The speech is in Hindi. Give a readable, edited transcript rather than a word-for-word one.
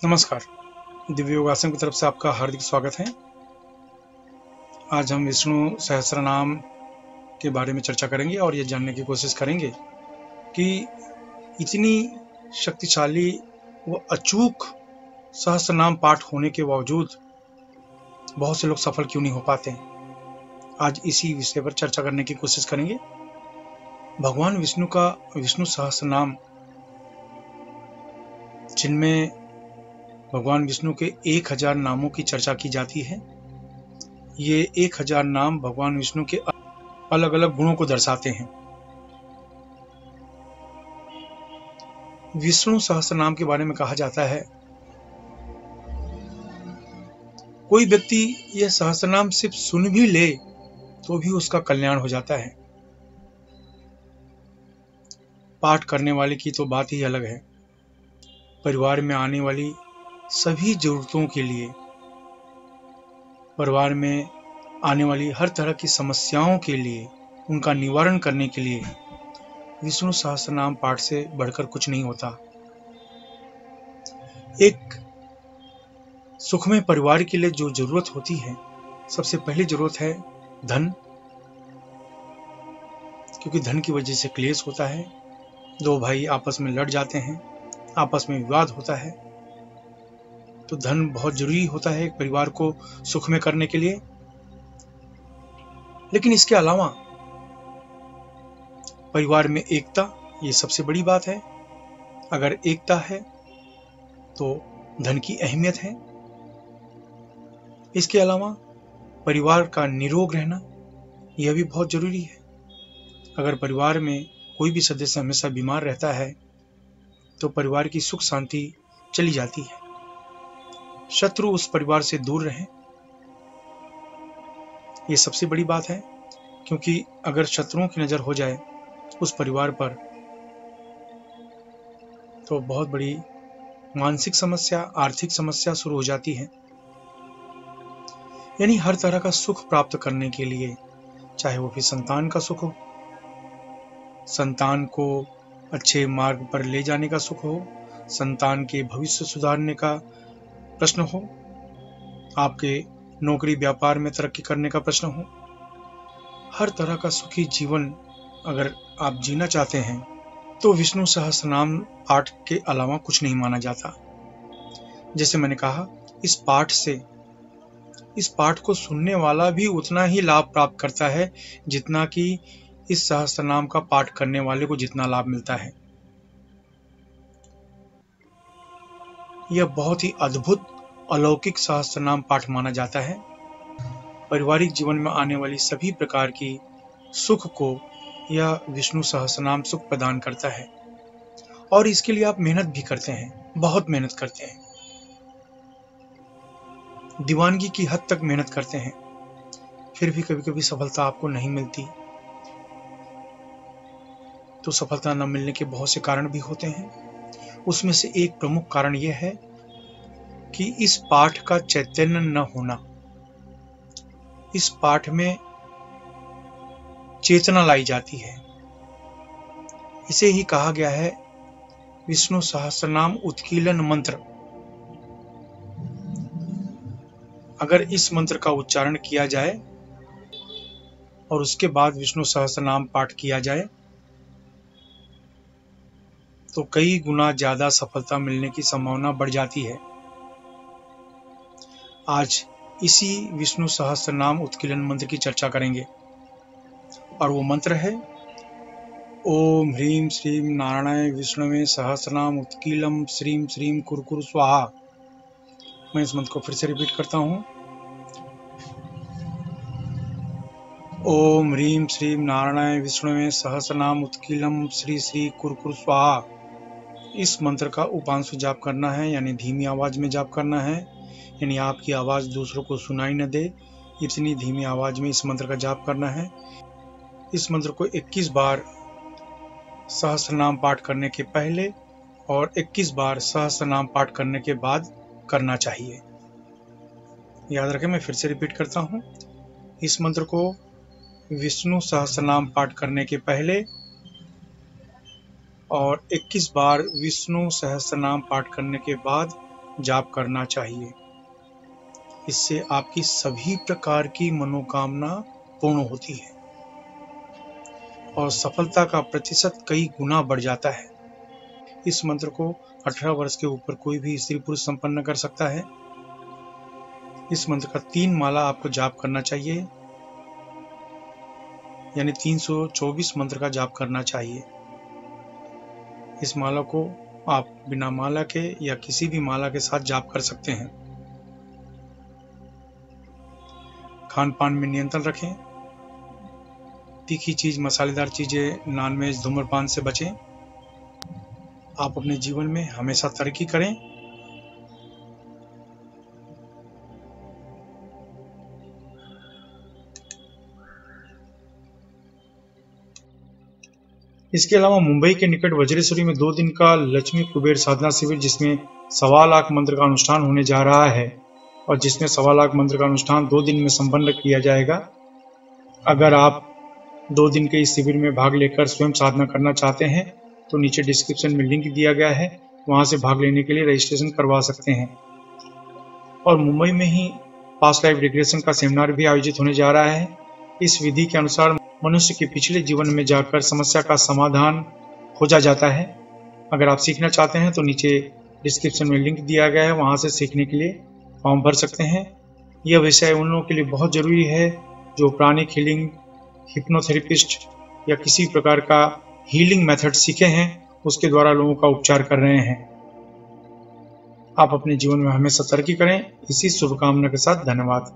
नमस्कार। दिव्य योगासन की तरफ से आपका हार्दिक स्वागत है। आज हम विष्णु सहस्त्रनाम के बारे में चर्चा करेंगे और ये जानने की कोशिश करेंगे कि इतनी शक्तिशाली व अचूक सहस्त्रनाम पाठ होने के बावजूद बहुत से लोग सफल क्यों नहीं हो पाते। आज इसी विषय पर चर्चा करने की कोशिश करेंगे। भगवान विष्णु का विष्णु सहस्त्रनाम, जिनमें भगवान विष्णु के 1000 नामों की चर्चा की जाती है। ये 1000 नाम भगवान विष्णु के अलग अलग गुणों को दर्शाते हैं। विष्णु सहस्त्रनाम के बारे में कहा जाता है, कोई व्यक्ति यह सहस्त्रनाम सिर्फ सुन भी ले तो भी उसका कल्याण हो जाता है। पाठ करने वाले की तो बात ही अलग है। परिवार में आने वाली सभी जरूरतों के लिए, परिवार में आने वाली हर तरह की समस्याओं के लिए, उनका निवारण करने के लिए विष्णु सहस्त्रनाम पाठ से बढ़कर कुछ नहीं होता। एक सुखमय परिवार के लिए जो जरूरत होती है, सबसे पहली जरूरत है धन, क्योंकि धन की वजह से क्लेश होता है। दो भाई आपस में लड़ जाते हैं, आपस में विवाद होता है, तो धन बहुत जरूरी होता है एक परिवार को सुखमय करने के लिए। लेकिन इसके अलावा परिवार में एकता, ये सबसे बड़ी बात है। अगर एकता है तो धन की अहमियत है। इसके अलावा परिवार का निरोग रहना, यह भी बहुत जरूरी है। अगर परिवार में कोई भी सदस्य हमेशा बीमार रहता है तो परिवार की सुख शांति चली जाती है। शत्रु उस परिवार से दूर रहे, ये सबसे बड़ी बात है, क्योंकि अगर शत्रुओं की नजर हो जाए उस परिवार पर तो बहुत बड़ी मानसिक समस्या, आर्थिक समस्या शुरू हो जाती है। यानी हर तरह का सुख प्राप्त करने के लिए, चाहे वो भी संतान का सुख हो, संतान को अच्छे मार्ग पर ले जाने का सुख हो, संतान के भविष्य सुधारने का प्रश्न हो, आपके नौकरी व्यापार में तरक्की करने का प्रश्न हो, हर तरह का सुखी जीवन अगर आप जीना चाहते हैं तो विष्णु सहस्त्रनाम पाठ के अलावा कुछ नहीं माना जाता। जैसे मैंने कहा, इस पाठ को सुनने वाला भी उतना ही लाभ प्राप्त करता है जितना कि इस सहस्त्रनाम का पाठ करने वाले को जितना लाभ मिलता है। यह बहुत ही अद्भुत अलौकिक सहस्त्रनाम पाठ माना जाता है। पारिवारिक जीवन में आने वाली सभी प्रकार की सुख को यह विष्णु सहस्त्रनाम सुख प्रदान करता है। और इसके लिए आप मेहनत भी करते हैं, बहुत मेहनत करते हैं, दीवानगी की हद तक मेहनत करते हैं, फिर भी कभी कभी सफलता आपको नहीं मिलती। तो सफलता न मिलने के बहुत से कारण भी होते हैं। उसमें से एक प्रमुख कारण यह है कि इस पाठ का चैतन्य न होना। इस पाठ में चेतना लाई जाती है। इसे ही कहा गया है विष्णु सहस्त्रनाम उत्कीलन मंत्र। अगर इस मंत्र का उच्चारण किया जाए और उसके बाद विष्णु सहस्त्रनाम पाठ किया जाए तो कई गुना ज्यादा सफलता मिलने की संभावना बढ़ जाती है। आज इसी विष्णु सहस्त्रनाम उत्कीलन मंत्र की चर्चा करेंगे और वो मंत्र है ओम ह्रीं श्रीं नारायणाय विष्णवे सहस्रनाम उत्कीलम श्रीं श्रीं कुरकुर स्वाहा। मैं इस मंत्र को फिर से रिपीट करता हूँ। ओम ह्रीं श्रीं नारायणाय विष्णवे सहस्रनाम उत्कीलम श्री श्री कुरकुर स्वाहा। इस मंत्र का उपांशु जाप करना है, यानी धीमी आवाज में जाप करना है, यानी आपकी आवाज दूसरों को सुनाई न दे, इतनी धीमी आवाज में इस मंत्र का जाप करना है। इस मंत्र को 21 बार सहस्त्रनाम पाठ करने के पहले और 21 बार सहस्त्रनाम पाठ करने के बाद करना चाहिए। याद रखें, मैं फिर से रिपीट करता हूँ। इस मंत्र को विष्णु सहस्त्रनाम पाठ करने के पहले और 21 बार विष्णु सहस्त्रनाम पाठ करने के बाद जाप करना चाहिए। इससे आपकी सभी प्रकार की मनोकामना पूर्ण होती है और सफलता का प्रतिशत कई गुना बढ़ जाता है। इस मंत्र को 18 वर्ष के ऊपर कोई भी स्त्री पुरुष संपन्न कर सकता है। इस मंत्र का 3 माला आपको जाप करना चाहिए, यानी 324 मंत्र का जाप करना चाहिए। इस माला को आप बिना माला के या किसी भी माला के साथ जाप कर सकते हैं। खान पान में नियंत्रण रखें। तीखी चीज, मसालेदार चीजें, नॉनवेज, धूम्रपान से बचें। आप अपने जीवन में हमेशा तरक्की करें। इसके अलावा मुंबई के निकट वज्रेश्वरी में 2 दिन का लक्ष्मी कुबेर साधना शिविर, जिसमें 1.25 लाख मंत्र का अनुष्ठान होने जा रहा है और जिसमें 1.25 लाख मंत्र का अनुष्ठान 2 दिन में संपन्न किया जाएगा। अगर आप 2 दिन के इस शिविर में भाग लेकर स्वयं साधना करना चाहते हैं तो नीचे डिस्क्रिप्शन में लिंक दिया गया है, वहां से भाग लेने के लिए रजिस्ट्रेशन करवा सकते हैं। और मुंबई में ही पास्ट लाइफ रिग्रेशन का सेमिनार भी आयोजित होने जा रहा है। इस विधि के अनुसार मनुष्य के पिछले जीवन में जाकर समस्या का समाधान खोजा जाता है। अगर आप सीखना चाहते हैं तो नीचे डिस्क्रिप्शन में लिंक दिया गया है, वहां से सीखने के लिए फॉर्म भर सकते हैं। यह विषय उन लोगों के लिए बहुत जरूरी है जो प्राणिक हीलिंग, हिप्नोथेरेपिस्ट या किसी प्रकार का हीलिंग मेथड सीखे हैं, उसके द्वारा लोगों का उपचार कर रहे हैं। आप अपने जीवन में हमेशा तरक्की करें। इसी शुभकामना के साथ धन्यवाद।